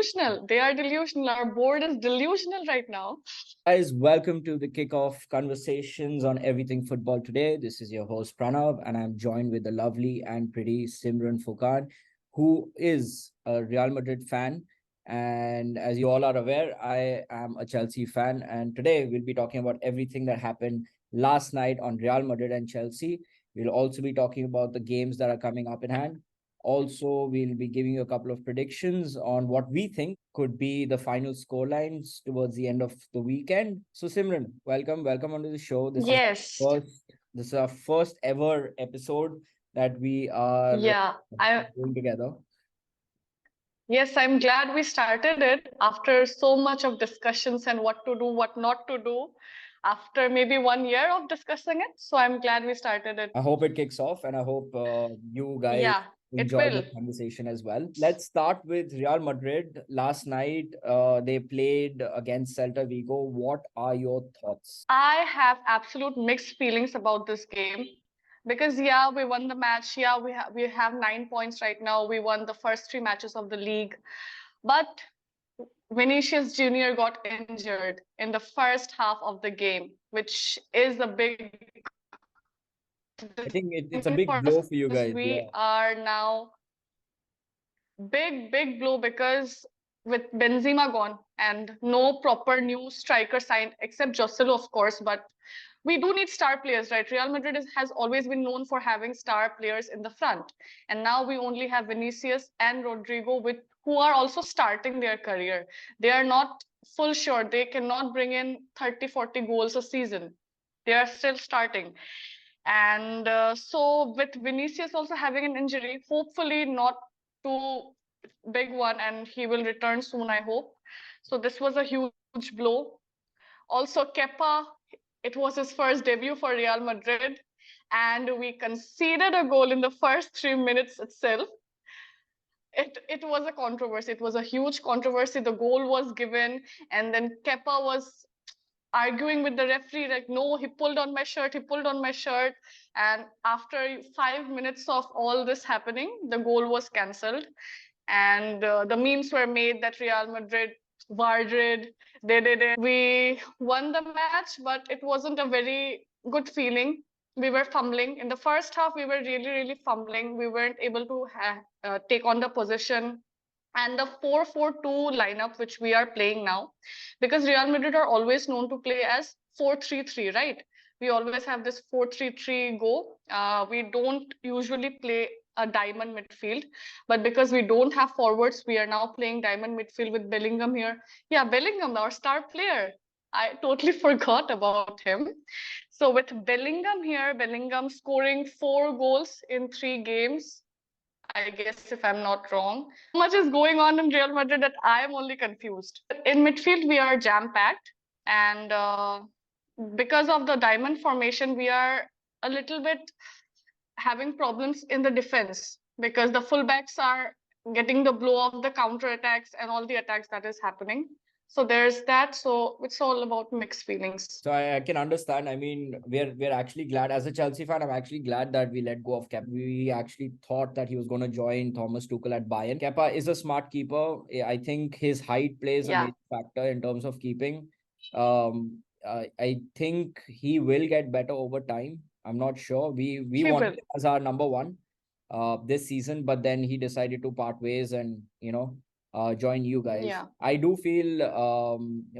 delusional. They are delusional. Our board is delusional right now. Guys, welcome to the kickoff conversations on everything football today. This is your host Pranav, and I'm joined with the lovely and pretty Simran Furkan, who is a Real Madrid fan. And as you all are aware, I am a Chelsea fan. And today we'll be talking about everything that happened last night on Real Madrid and Chelsea. We'll also be talking about the games that are coming up in hand. Also, we'll be giving you a couple of predictions on what we think could be the final score lines towards the end of the weekend. So, Simran, welcome onto the show. Yes. This is our first ever episode that we are Yeah. I doing together. yes, I'm glad we started it after so much of discussions and what to do, what not to do, after maybe 1 year of discussing it. So I'm glad we started it. I hope it kicks off, and I hope you guys Yeah, it enjoy the will. conversation as well. Let's start with Real Madrid. Last night, they played against Celta Vigo. What are your thoughts? I have absolute mixed feelings about this game because yeah, we won the match. Yeah, we have 9 points right now. We won the first three matches of the league, but Vinicius Jr. got injured in the first half of the game, which is a big I think it's a thing big for us blow for you because guys. we Yeah. are now big blow because with Benzema gone and no proper new striker signed except Joselu, of course, but we do need star players, right? Real Madrid has always been known for having star players in the front. And now we only have Vinicius and Rodrigo who are also starting their career. They are not full sure. They cannot bring in 30, 40 goals a season. They are still starting. And so with Vinicius also having an injury, hopefully not too big one, and he will return soon, I hope. So this was a huge blow. Also, Kepa, it was his first debut for Real Madrid, and we conceded a goal in the first 3 minutes itself. It was a controversy. It was a huge controversy. The goal was given, and then Kepa was arguing with the referee, like, no, he pulled on my shirt, he pulled on my shirt. And after 5 minutes of all this happening, the goal was cancelled. And the memes were made that Real Madrid, Madrid, they didn't. We won the match, but it wasn't a very good feeling. We were fumbling. In the first half, we were really fumbling. We weren't able to take on the possession. And the 4-4-2 lineup, which we are playing now, because Real Madrid are always known to play as 4-3-3, right? We always have this 4-3-3 go. We don't usually play a diamond midfield, but because we don't have forwards, we are now playing diamond midfield with Bellingham here. Yeah, Bellingham, our star player. I totally forgot about him. So with Bellingham here, Bellingham scoring 4 goals in 3 games, I guess, if I'm not wrong. So much is going on in Real Madrid that I am only confused. In midfield, we are jam-packed, and because of the diamond formation, we are a little bit having problems in the defense because the fullbacks are getting the blow of the counter attacks and all the attacks that is happening. So there's that. So it's all about mixed feelings. So I can understand. I mean, we're actually glad as a Chelsea fan. I'm actually glad that we let go of Kepa. We actually thought that he was going to join Thomas Tuchel at Bayern. Kepa is a smart keeper. I think his height plays a Yeah, major factor in terms of keeping. I think he will get better over time. I'm not sure. We he wanted will. him as our number one this season, but then he decided to part ways and join you guys. Yeah. I do feel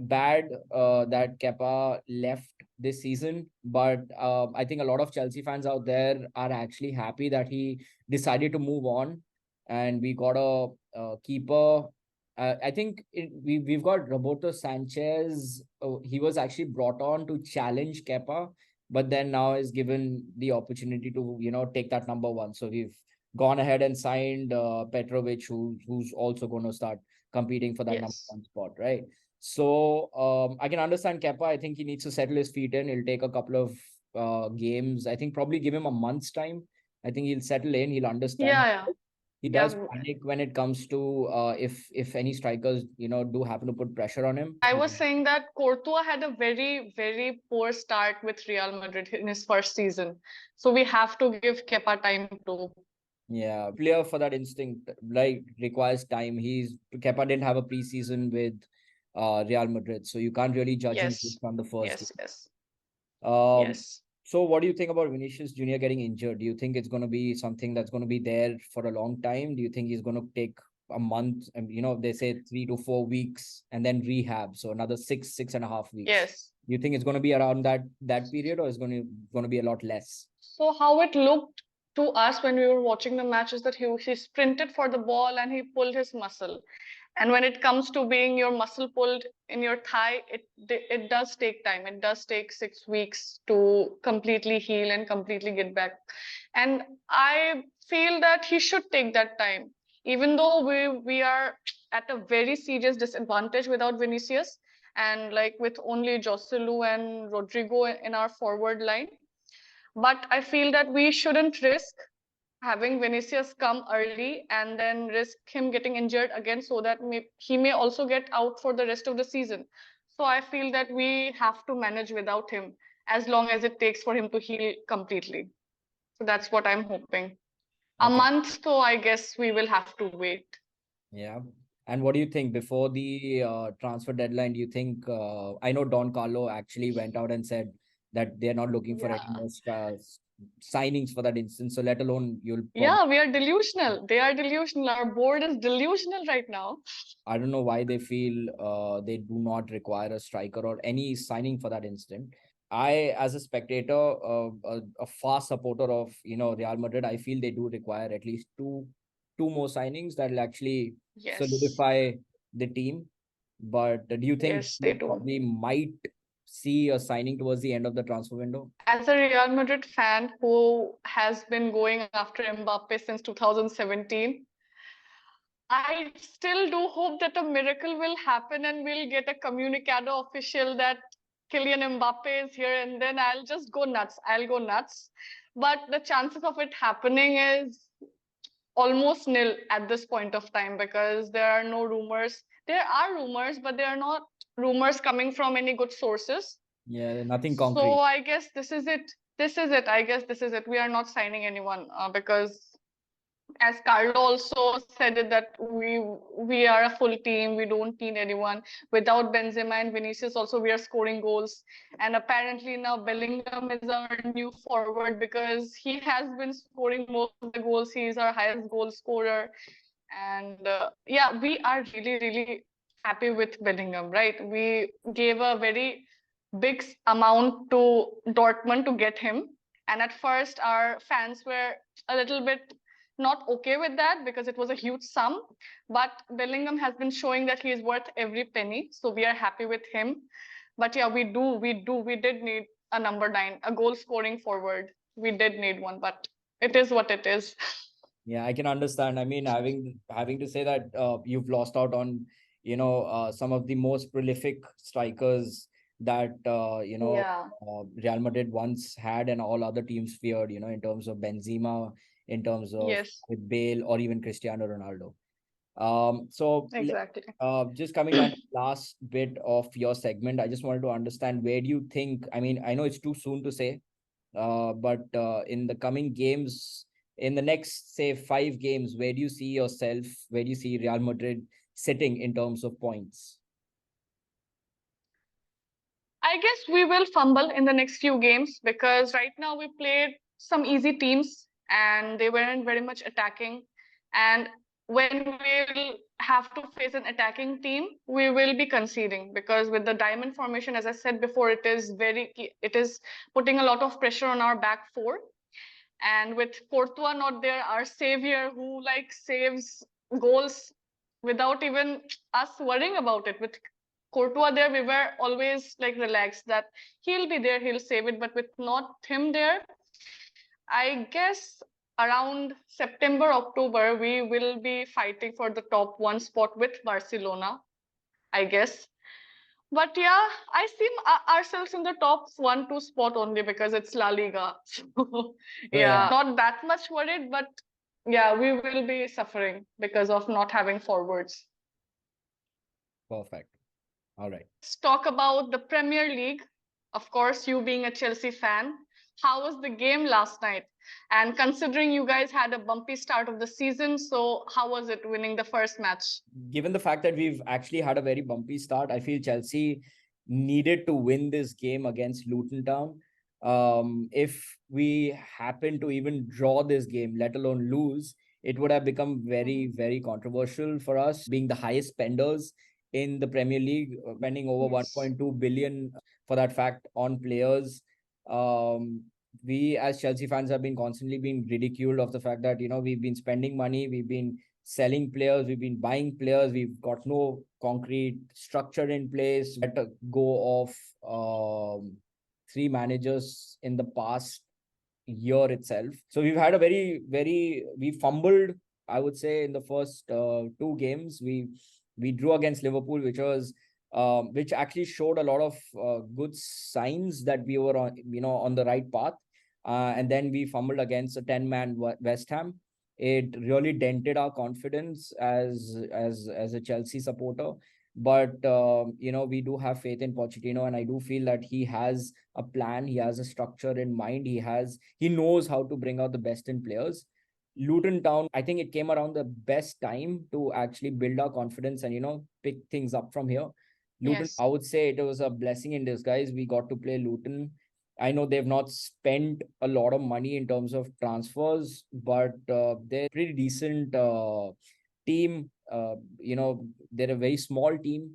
bad that Kepa left this season, but I think a lot of Chelsea fans out there are actually happy that he decided to move on, and we got a keeper. I think we've got Roberto Sanchez. He was actually brought on to challenge Kepa, but then now is given the opportunity to take that number one. So we've gone ahead and signed Petrovic, who's also going to start competing for that number Yes. one spot, right? So I can understand Kepa. I think he needs to settle his feet in. It'll take a couple of games. I think probably give him a month's time. I think he'll settle in. He'll understand. Yeah, yeah. He does Yeah, panic when it comes to if any strikers do happen to put pressure on him. I was saying that Courtois had a very poor start with Real Madrid in his first season. So we have to give Kepa time too. Yeah, player for that instinct like requires time. Kepa didn't have a preseason with Real Madrid, so you can't really judge him Yes, from the first yes, game. yes, Um, yes. so what do you think about Vinicius Junior getting injured? Do you think it's going to be something that's going to be there for a long time? Do you think he's going to take a month? And they say 3 to 4 weeks and then rehab, so another 6.5 weeks. Yes. Do you think it's going to be around that period, or is going to be a lot less? So how it looked to us when we were watching the match is that he sprinted for the ball and he pulled his muscle. And when it comes to being your muscle pulled in your thigh, it does take time. It does take 6 weeks to completely heal and completely get back. And I feel that he should take that time, even though we are at a very serious disadvantage without Vinicius, and like with only Joselu and Rodrigo in our forward line. But I feel that we shouldn't risk having Vinicius come early and then risk him getting injured again, so that he may also get out for the rest of the season. So I feel that we have to manage without him as long as it takes for him to heal completely. So that's what I'm hoping. A Okay. month, so I guess we will have to wait. Yeah. And what do you think before the transfer deadline? Do you think I know Don Carlo actually went out and said that they're not looking for any Yeah. more signings for that instance. So let alone you'll probably Yeah, we are delusional. They are delusional. Our board is delusional right now. I don't know why they feel they do not require a striker or any signing for that instant. I, as a spectator, a fast supporter of Real Madrid, I feel they do require at least two more signings that will actually Yes. solidify the team. But do you think Yes, they do. we might see a signing towards the end of the transfer window? As a Real Madrid fan who has been going after Mbappe since 2017, I still do hope that a miracle will happen and we'll get a comunicado official that Kylian Mbappe is here, and then I'll just go nuts. I'll go nuts. But the chances of it happening is almost nil at this point of time, because there are no rumors. There are rumors, but they are not rumors coming from any good sources. Yeah, nothing So concrete. I guess this is it. This is it. I guess this is it. We are not signing anyone because, as Carlo also said it, that we are a full team. We don't need anyone. Without Benzema and Vinicius, also we are scoring goals. And apparently now Bellingham is our new forward because he has been scoring most of the goals. He is our highest goal scorer. And yeah, we are really, really happy with Bellingham, right? We gave a very big amount to Dortmund to get him. And at first, our fans were a little bit not okay with that because it was a huge sum. But Bellingham has been showing that he is worth every penny. So we are happy with him. But yeah, we did need a number 9, a goal scoring forward. We did need one, but it is what it is. Yeah, I can understand. I mean, having to say that you've lost out on, some of the most prolific strikers that Yeah. Real Madrid once had and all other teams feared. In terms of Benzema, in terms of Yes, with Bale or even Cristiano Ronaldo. exactly. Just coming down to the last bit of your segment, I just wanted to understand where do you think? I mean, I know it's too soon to say, but in the coming games, in the next, say, 5 games, where do you see yourself? Where do you see Real Madrid sitting in terms of points? I guess we will fumble in the next few games because right now we played some easy teams and they weren't very much attacking. And when we'll have to face an attacking team, we will be conceding because with the diamond formation, as I said before, it is putting a lot of pressure on our back four. And with Courtois not there, our savior who like saves goals without even us worrying about it. With Courtois there, we were always like relaxed that he'll be there, he'll save it. But with not him there, I guess around September, October, we will be fighting for the top 1 spot with Barcelona, I guess. But yeah, I see ourselves in the top 1, 2 spot only because it's La Liga. So So yeah, yeah, not that much worried, but yeah, we will be suffering because of not having forwards. perfect. All right. Let's talk about the Premier League. Of course, you being a Chelsea fan. how was the game last night? And considering you guys had a bumpy start of the season, so how was it winning the first match? Given the fact that we've actually had a very bumpy start, I feel Chelsea needed to win this game against Luton Town. If we happen to even draw this game, let alone lose, it would have become very, very controversial for us, being the highest spenders in the Premier League, spending over Yes. 1.2 billion for that fact on players. We as Chelsea fans have been constantly being ridiculed of the fact that we've been spending money, we've been selling players, we've been buying players, we've got no concrete structure in place. Let go of three managers in the past year itself. So we've had a we fumbled, I would say, in the first two games. We drew against Liverpool, which actually showed a lot of good signs that we were on the right path. And then we fumbled against a 10-man West Ham. It really dented our confidence as a Chelsea supporter. But we do have faith in Pochettino, and I do feel that he has a plan, he has a structure in mind, he knows how to bring out the best in players. Luton Town, I think it came around the best time to actually build our confidence and pick things up from here. Luton, Yes. I would say it was a blessing in disguise. We got to play Luton. I know they've not spent a lot of money in terms of transfers, but they're pretty decent team. They're a very small team.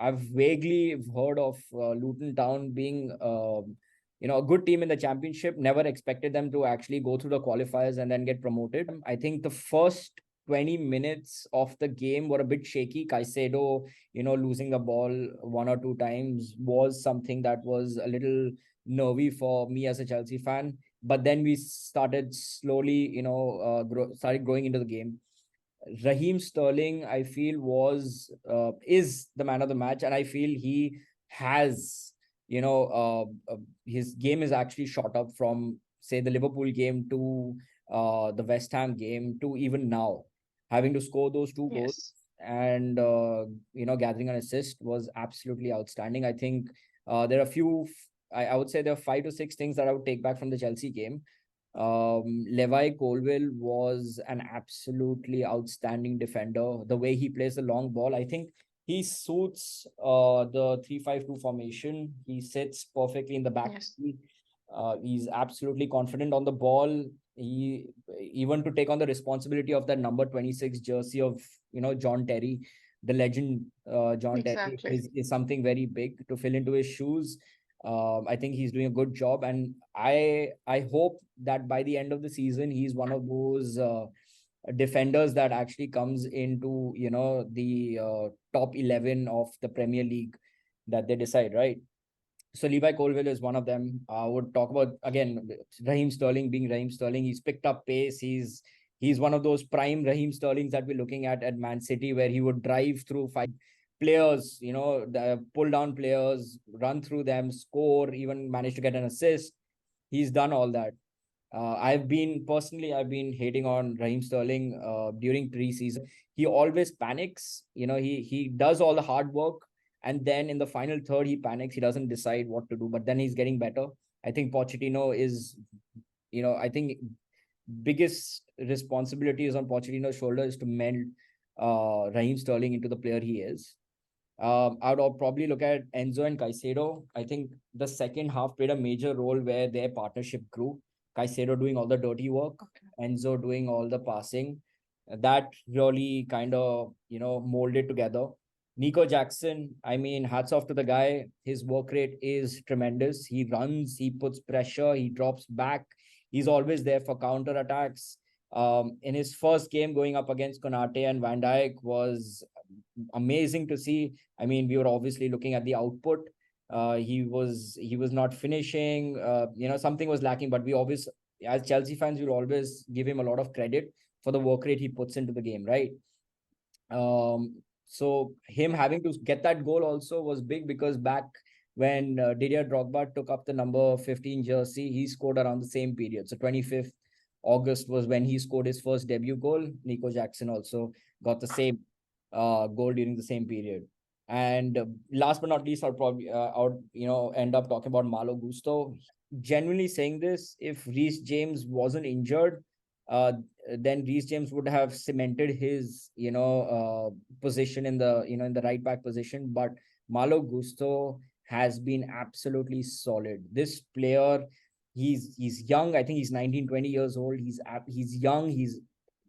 I've vaguely heard of Luton Town being a good team in the championship. Never expected them to actually go through the qualifiers and then get promoted. I think the first 20 minutes of the game were a bit shaky. Caicedo, losing the ball one or two times was something that was a little nervy for me as a Chelsea fan. But then we started slowly, started growing into the game. Raheem Sterling, I feel, is the man of the match, and I feel he has, his game is actually shot up from, say, the Liverpool game to the West Ham game to even now, having to score those two goals. Yes. And gathering an assist was absolutely outstanding. I think there are a few. I would say there are 5 to 6 things that I would take back from the Chelsea game. Levi Colwill was an absolutely outstanding defender. The way he plays the long ball, I think he suits the 3-5-2 formation. He sits perfectly in the back. Yes. He's absolutely confident on the ball. He even to take on the responsibility of that number 26 jersey of John Terry, the legend. John Terry is something very big to fill into his shoes. I think he's doing a good job, and I hope that by the end of the season he's one of those defenders that actually comes into the top 11 of the Premier League that they decide, right? So Levi Colwill is one of them. I would talk about again Raheem Sterling being Raheem Sterling. He's picked up pace. He's one of those prime Raheem Sterlings that we're looking at Man City, where he would drive through 5 players, pull down players, run through them, score, even manage to get an assist. He's done all that. I've been hating on Raheem Sterling during preseason. He always panics. He does all the hard work, and then in the final third he panics. He doesn't decide what to do, but then he's getting better. I think Pochettino is, I think biggest responsibility is on Pochettino's shoulders to mend Raheem Sterling into the player he is. I would probably look at Enzo and Caicedo. I think the second half played a major role where their partnership grew. Caicedo doing all the dirty work, Enzo doing all the passing. That really kind of, molded together. Nico Jackson, I mean, hats off to the guy. His work rate is tremendous. He runs, he puts pressure, he drops back. He's always there for counter attacks. In his first game going up against Konate and Van Dijk was amazing to see. I mean, we were obviously looking at the output. He was not finishing. Something was lacking, but we obviously, as Chelsea fans, will always give him a lot of credit for the work rate he puts into the game, right? So him having to get that goal also was big, because back when Didier Drogba took up the number 15 jersey, he scored around the same period. So 25th August was when he scored his first debut goal. Nico Jackson also got the same goal during the same period. And last but not least, I'll probably end up talking about Malo Gusto. genuinely saying this, if Reece James wasn't injured, uh, then Reece James would have cemented his, position in the, in the right back position. But Malo Gusto has been absolutely solid. This player, he's young. I think he's 19, 20 years old. He's young.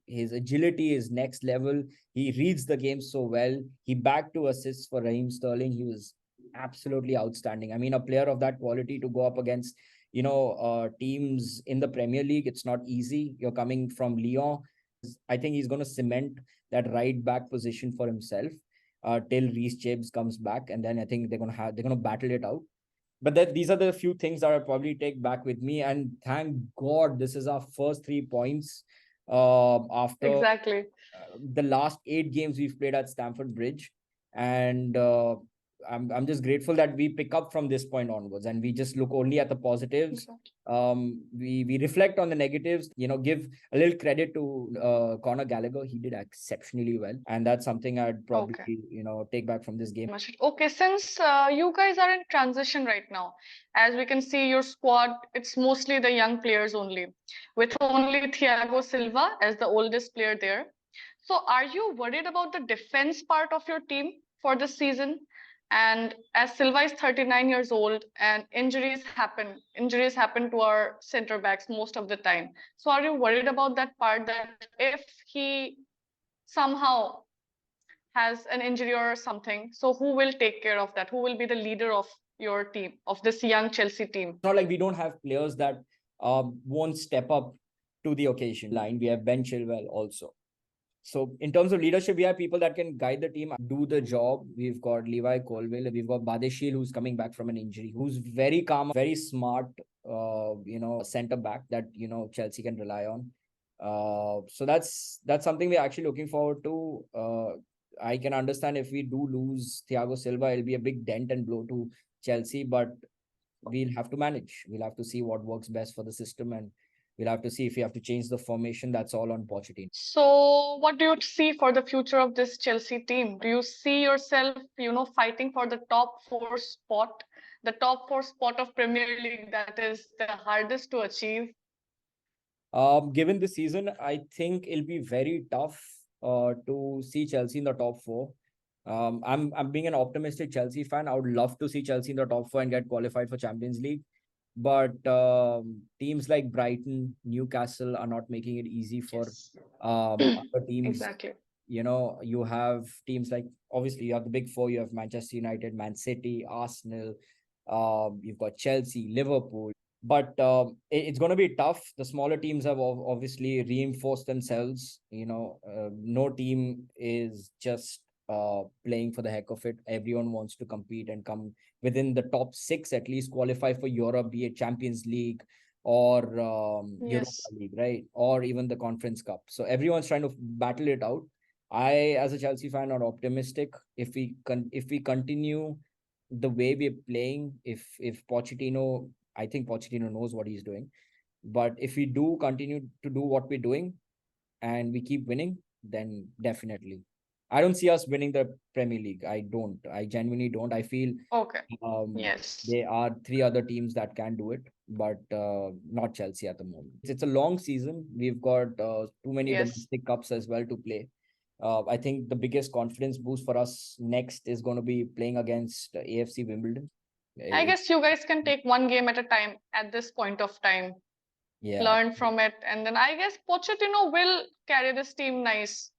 His agility is next level. He reads the game so well. He backed 2 assists for Raheem Sterling. He was absolutely outstanding. I mean, a player of that quality to go up against, teams in the Premier League, it's not easy. You're coming from Lyon. I think he's going to cement that right back position for himself till Reece James comes back, and then I think they're going to battle it out. But these are the few things that I'll probably take back with me. And thank God this is our first 3 points after Exactly. the last 8 games we've played at Stamford Bridge. And I'm just grateful that we pick up from this point onwards and we just look only at the positives. We reflect on the negatives, give a little credit to Conor Gallagher. He did exceptionally well, and that's something I'd probably Okay. take back from this game. Okay, since you guys are in transition right now, as we can see your squad, it's mostly the young players only, with only Thiago Silva as the oldest player there. So are you worried about the defense part of your team for this season? And as Silva is 39 years old and injuries happen to our center backs most of the time. So are you worried about that part, that if he somehow has an injury or something, so who will take care of that? Who will be the leader of your team, of this young Chelsea team? It's not like we don't have players that won't step up to the occasion. Line, we have Ben Chilwell also. So in terms of leadership, we have people that can guide the team, do the job. We've got Levi Colville, we've got Badeshil, who's coming back from an injury, who's very calm, very smart, center back that, Chelsea can rely on. So that's something we're actually looking forward to. I can understand if we do lose Thiago Silva, it'll be a big dent and blow to Chelsea, but we'll have to manage. We'll have to see what works best for the system, and we'll have to see if we have to change the formation. That's all on Pochettino. So what do you see for the future of this Chelsea team? Do you see yourself, fighting for the the top four spot of Premier League, that is the hardest to achieve? Given the season, I think it'll be very tough to see Chelsea in the top four. I'm being an optimistic Chelsea fan. I would love to see Chelsea in the top four and get qualified for Champions League. But teams like Brighton, Newcastle are not making it easy for other teams. Exactly. You have teams like, obviously, you have the big four. You have Manchester United, Man City, Arsenal. You've got Chelsea, Liverpool. But it's going to be tough. The smaller teams have obviously reinforced themselves. No team is just playing for the heck of it. Everyone wants to compete and come within the top 6, at least qualify for Europe, be it Champions League or Europa League, right? Or even the Conference Cup. So everyone's trying to battle it out. I, as a Chelsea fan, are optimistic. If we continue the way we're playing, if Pochettino, I think Pochettino knows what he's doing. But if we do continue to do what we're doing and we keep winning, then definitely. I don't see us winning the Premier League. I don't. I genuinely don't. I feel there are 3 other teams that can do it, but not Chelsea at the moment. It's a long season. We've got too many domestic cups as well to play. I think the biggest confidence boost for us next is going to be playing against AFC Wimbledon. I guess you guys can take one game at a time at this point of time. Learn from it, and then I guess Pochettino will carry this team nice.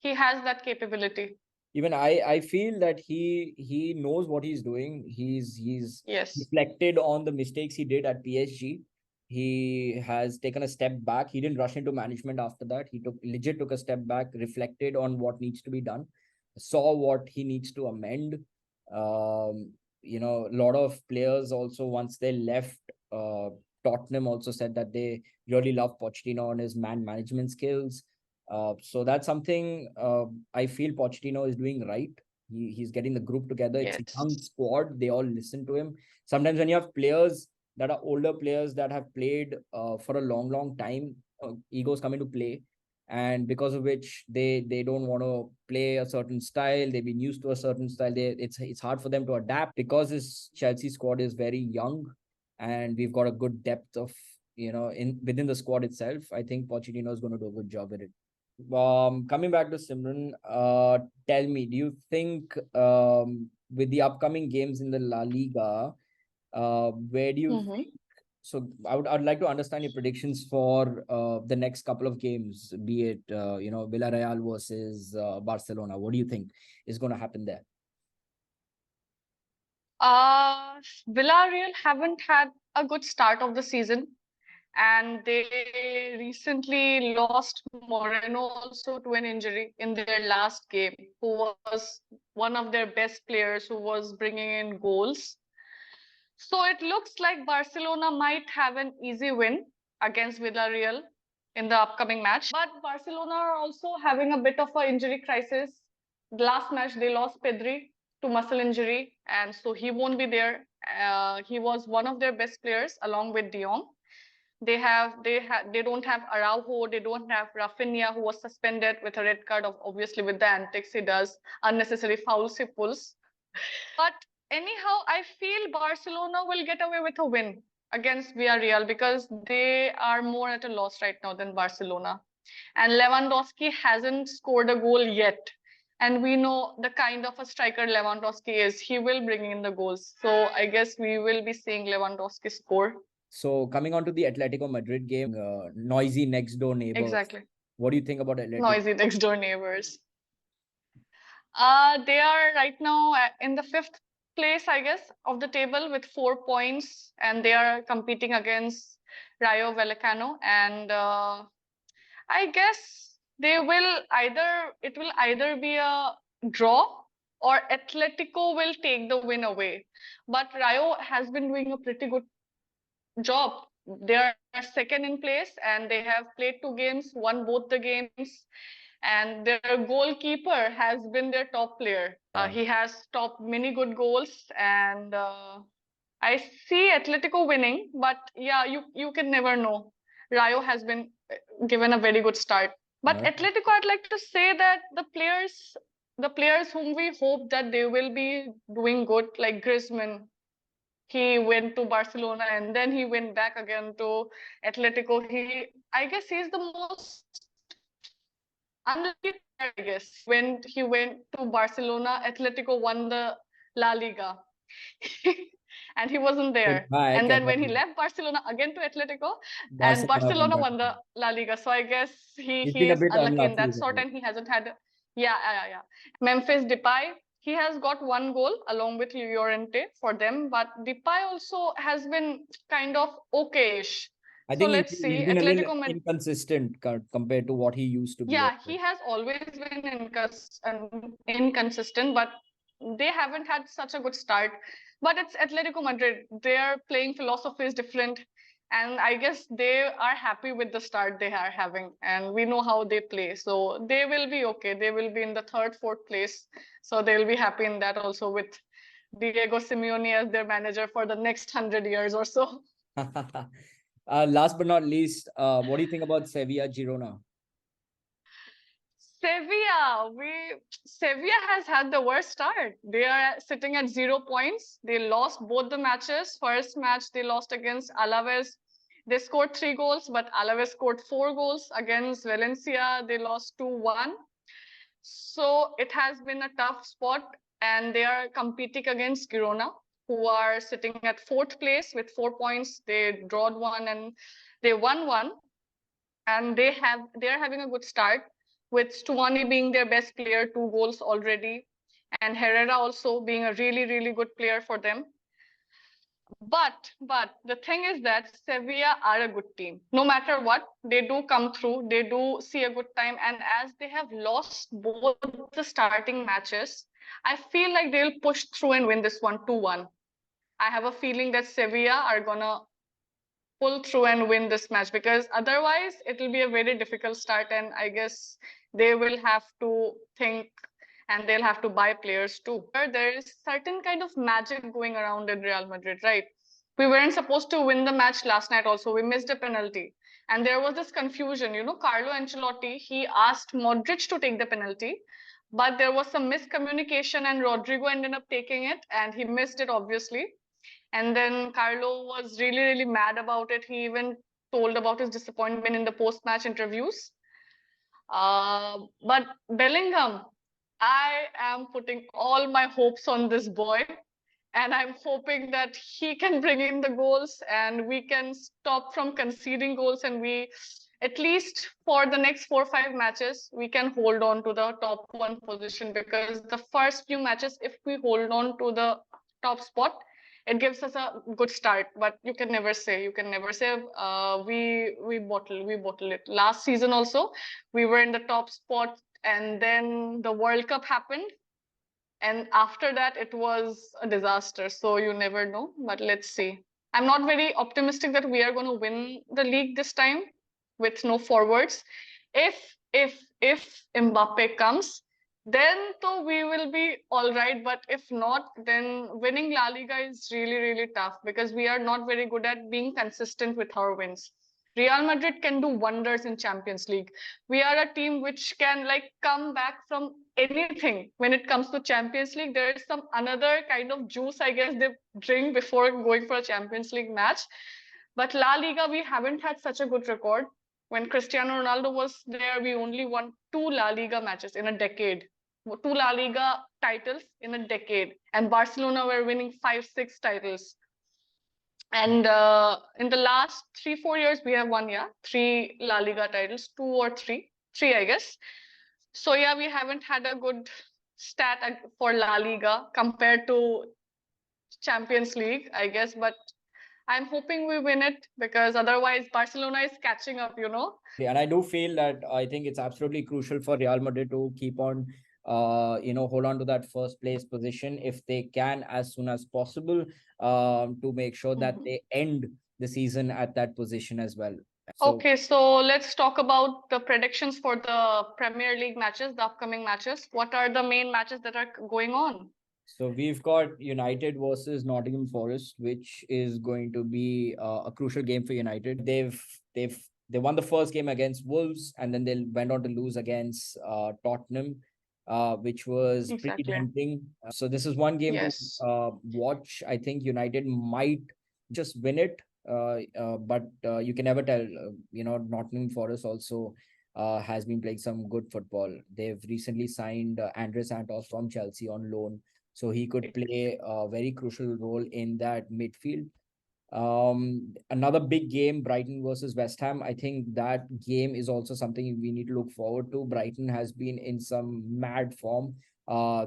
He has that capability. Even I feel that he knows what he's doing. He's reflected on the mistakes he did at PSG. He has taken a step back. He didn't rush into management after that. He took a step back, reflected on what needs to be done, saw what he needs to amend. A lot of players also, once they left, Tottenham also said that they really love Pochettino on his man management skills. So that's something I feel Pochettino is doing right. He's getting the group together. It's a young squad. They all listen to him. Sometimes when you have players that are older players that have played for a long time, egos come into play. And because of which they don't want to play a certain style. They've been used to a certain style. It's hard for them to adapt because this Chelsea squad is very young. and we've got a good depth of, in within the squad itself. I think Pochettino is going to do a good job with it. Coming back to Simran, tell me, do you think with the upcoming games in the La Liga, where do you Mhm. think? So I'd like to understand your predictions for the next couple of games, be it Villarreal versus Barcelona. What do you think is going to happen there? Villarreal haven't had a good start of the season, and they recently lost Moreno also to an injury in their last game, who was one of their best players who was bringing in goals. So it looks like Barcelona might have an easy win against Villarreal in the upcoming match. But Barcelona are also having a bit of an injury crisis. The last match, they lost Pedri to muscle injury, and so he won't be there. He was one of their best players along with De Jong. They don't have Araujo, they don't have Rafinha, who was suspended with a red card of obviously with the antics he does, unnecessary fouls he pulls. But anyhow, I feel Barcelona will get away with a win against Villarreal because they are more at a loss right now than Barcelona. And Lewandowski hasn't scored a goal yet. And we know the kind of a striker Lewandowski is. He will bring in the goals. So I guess we will be seeing Lewandowski score. So coming on to the Atletico Madrid game, noisy next door neighbors. Exactly. What do you think about Atletico? Noisy next door neighbors. They are right now in the fifth place, I guess, of the table with 4 points, and they are competing against Rayo Vallecano. And I guess it will either be a draw or Atletico will take the win away. But Rayo has been doing a pretty good job. They are second in place and they have played 2 games, won both the games, and their goalkeeper has been their top player. He has stopped many good goals, and I see Atletico winning, but yeah, you can never know. Rayo has been given a very good start. But Yeah. Atletico, I'd like to say that the players whom we hope that they will be doing good, like Griezmann, he went to Barcelona and then he went back again to Atletico. I guess he's the most unlucky player, I guess. When he went to Barcelona, Atletico won the La Liga. And he wasn't there. Back And then and when he then left Barcelona again to Atletico, and Barcelona won Barcelona back. won the La Liga. So I guess He's he been a is bit unlucky in unlucky. that sort, and he hasn't had. Yeah. Memphis Depay, he has got 1 goal along with Llorente for them, but Depay also has been kind of okayish. I So think let's he's see. been a little Atletico Madrid. inconsistent compared to what he used to be. Yeah, he has always been inconsistent, but they haven't had such a good start. But it's Atletico Madrid. Their playing philosophy is different. And I guess they are happy with the start they are having. And we know how they play. So they will be okay. They will be in the third, fourth place. So they'll be happy in that also with Diego Simeone as their manager for the next 100 years or so. Last but not least, what do you think about Sevilla Girona? Sevilla has had the worst start. They are sitting at 0 points. They lost both the matches. First match they lost against Alaves. They scored 3 goals, but Alaves scored 4 goals against Valencia. They lost 2-1. So it has been a tough spot, and they are competing against Girona, who are sitting at fourth place with 4 points. They drawed one and they won one, and they are having a good start with Stuani being their best player, 2 goals already, and Herrera also being a really good player for them. But the thing is that Sevilla are a good team. No matter what, they do come through. They do see a good time, and as they have lost both the starting matches, I feel like they'll push through and win this one 2-1. I have a feeling that Sevilla are gonna pull through and win this match, because otherwise it will be a very difficult start, and I guess they will have to think and they'll have to buy players too. There is certain kind of magic going around in Real Madrid, right? We weren't supposed to win the match last night also. We missed a penalty. And there was this confusion. Carlo Ancelotti, he asked Modric to take the penalty, but there was some miscommunication and Rodrigo ended up taking it and he missed it, obviously. And then Carlo was really, really mad about it. He even told about his disappointment in the post-match interviews. But Bellingham, I am putting all my hopes on this boy, and I'm hoping that he can bring in the goals and we can stop from conceding goals, and we, at least for the next 4 or 5 matches, we can hold on to the top one position, because the first few matches, if we hold on to the top spot, it gives us a good start. But you can never say we bottle it. Last season also, we were in the top spot, and then the World Cup happened, and after that it was a disaster. So you never know, but let's see. I'm not very optimistic that we are going to win the league this time with no forwards. If Mbappe comes, then though we will be all right. But if not, then winning La Liga is really, really tough, because we are not very good at being consistent with our wins. Real Madrid can do wonders in Champions League. We are a team which can like come back from anything. When it comes to Champions League, there is some another kind of juice, I guess, they drink before going for a Champions League match. But La Liga, we haven't had such a good record. When Cristiano Ronaldo was there, we only won 2 La Liga matches in a decade. 2 La Liga titles in a decade. And Barcelona were winning 5, 6 titles. And in the last 3, 4 years, we have won, 3 La Liga titles, 2 or 3, I guess. So yeah, we haven't had a good stat for La Liga compared to Champions League, I guess. But I'm hoping we win it, because otherwise Barcelona is catching up. And I do feel that I think it's absolutely crucial for Real Madrid to keep on, hold on to that first place position if they can as soon as possible, to make sure that Mhm. they end the season at that position as well. So, Okay, so let's talk about the predictions for the Premier League matches, the upcoming matches. What are the main matches that are going on? so we've got United versus Nottingham Forest, which is going to be a crucial game for United. They've they won the first game against Wolves, and then they went on to lose against Tottenham, which was pretty Exactly. tempting. So this is one game to Yes. watch. I think United might just win it, but you can never tell. Nottingham Forest also has been playing some good football. They've recently signed Andres Santos from Chelsea on loan, so he could play a very crucial role in that midfield. Another big game, Brighton versus West Ham. I think that game is also something we need to look forward to. Brighton has been in some mad form.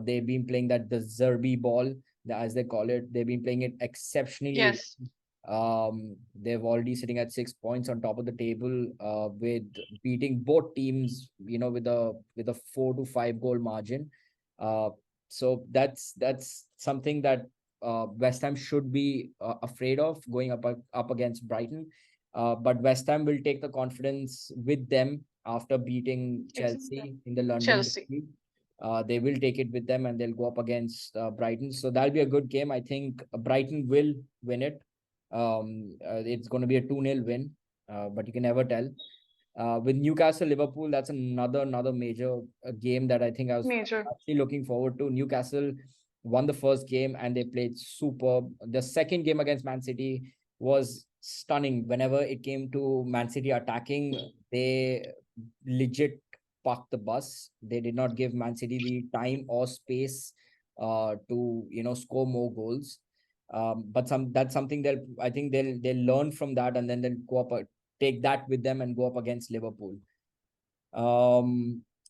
They've been playing that the Zerbi ball, as they call it. They've been playing it exceptionally Yes. well. They've already sitting at 6 points on top of the table, with beating both teams, with a 4 to 5 goal margin. Uh, so that's something that West Ham should be afraid of going up against Brighton. But West Ham will take the confidence with them after beating Exactly. Chelsea in the London Chelsea. Derby. They will take it with them and they'll go up against Brighton. So that'll be a good game. I think Brighton will win it. It's going to be a 2-0 win, but you can never tell. With Newcastle Liverpool, that's another major game that I think I was Major. actually looking forward to. Newcastle won the first game and they played superb. The second game against Man City was stunning. Whenever it came to Man City attacking, they legit parked the bus. They did not give Man City the time or space to score more goals. But that's something I think they'll learn from that, and then they'll go up, take that with them and go up against Liverpool.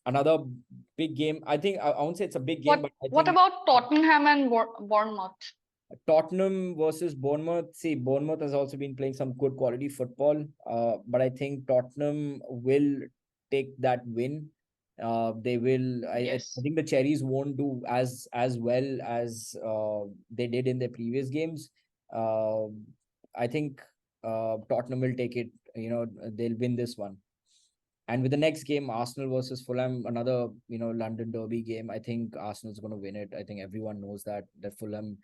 Another big game. I think I won't say it's a big game, but I What think about Tottenham and Bournemouth? Tottenham versus Bournemouth. See, Bournemouth has also been playing some good quality football. But I think Tottenham will take that win. They will. I Yes. think the Cherries won't do as well as they did in their previous games. Uh, I think Tottenham will take it. They'll win this one. And with the next game, Arsenal versus Fulham, another London Derby game. I think Arsenal's going to win it. I think everyone knows that Fulham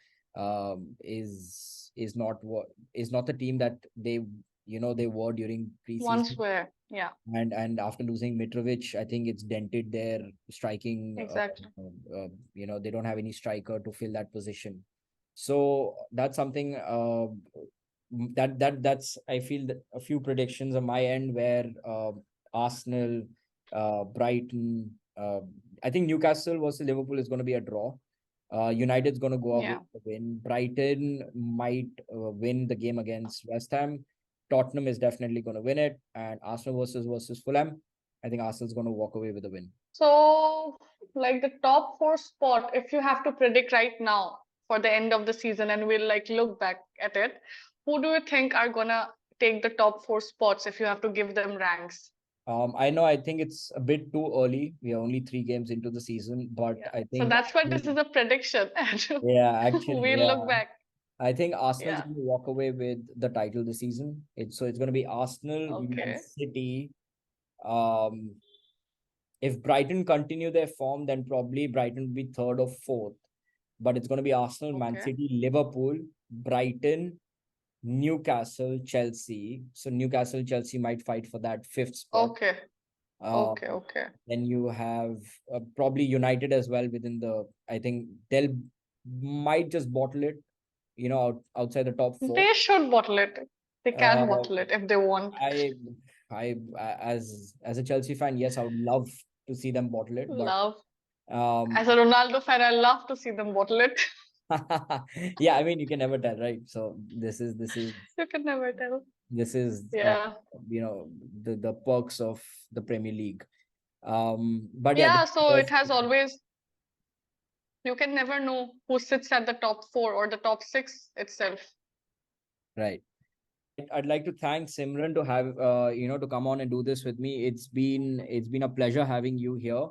is not the team that they were during Once preseason. were. Yeah. And after losing Mitrovic, I think it's dented their striking. Exactly. They don't have any striker to fill that position. So that's something that's I feel that a few predictions on my end where Arsenal, Brighton, I think Newcastle versus Liverpool is going to be a draw. United's going to go away Yeah. with a win. Brighton might win the game against West Ham. Tottenham is definitely going to win it, and Arsenal versus Fulham. I think Arsenal's going to walk away with a win. So, like the top four spot, if you have to predict right now for the end of the season, and we'll like look back at it, who do you think are gonna take the top four spots if you have to give them ranks? I know I think it's a bit too early. We are only 3 games into the season, but Yeah. I So think that's why this is a prediction, and yeah, actually, we'll look yeah. back. I think Arsenal's Yeah. going to walk away with the title this season. It's going to be Arsenal, Man Okay. City. Um, if Brighton continue their form, then probably Brighton will be third or fourth. But it's going to be Arsenal, Man Okay. City, Liverpool, Brighton, Newcastle, Chelsea. So Newcastle, Chelsea might fight for that fifth spot. Okay. Um, Okay. Okay. then you have probably United as well within the. I think they'll might just bottle it, outside the top four. They should bottle it. They can Uh, bottle it if they want. I, as a Chelsea fan, yes, I would love to see them bottle it, but Love. um, As a Ronaldo fan, I love to see them bottle it. yeah, I mean, you can never tell, right? So this is You can never tell. this is Yeah. the perks of the Premier League. But yeah, Yeah, so it has always, you can never know who sits at the top four or the top six itself. right. I'd like to thank Simran to have to come on and do this with me. It's been a pleasure having you here.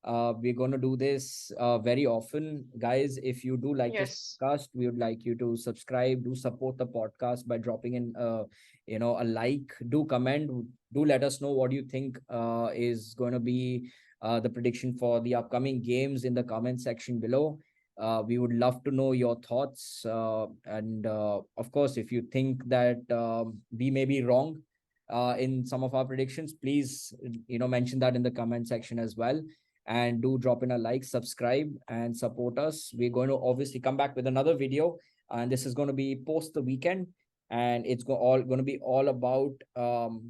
We're going to do this very often, guys. If you do like this Yes. podcast, we would like you to subscribe, do support the podcast by dropping in a like, do comment, do let us know what you think is going to be the prediction for the upcoming games in the comment section below. We would love to know your thoughts. And of course, if you think that we may be wrong in some of our predictions, please, mention that in the comment section as well. And do drop in a like, subscribe, and support us. We're going to obviously come back with another video. And this is going to be post the weekend. And it's all going to be all about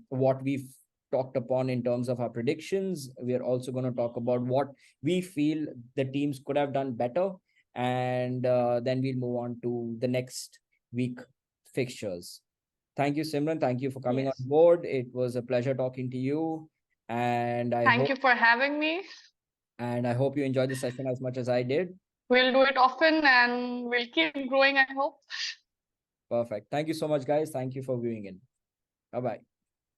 what we've talked upon in terms of our predictions. We are also going to talk about what we feel the teams could have done better, and then we'll move on to the next week fixtures. Thank you, Simran. Thank you for coming on Yes. board. It was a pleasure talking to you, and I Thank hope you for having me. you enjoyed the session as much as I did. We'll do it often and we'll keep growing, I hope. Perfect. Thank you so much, guys. Thank you for viewing in. Bye bye.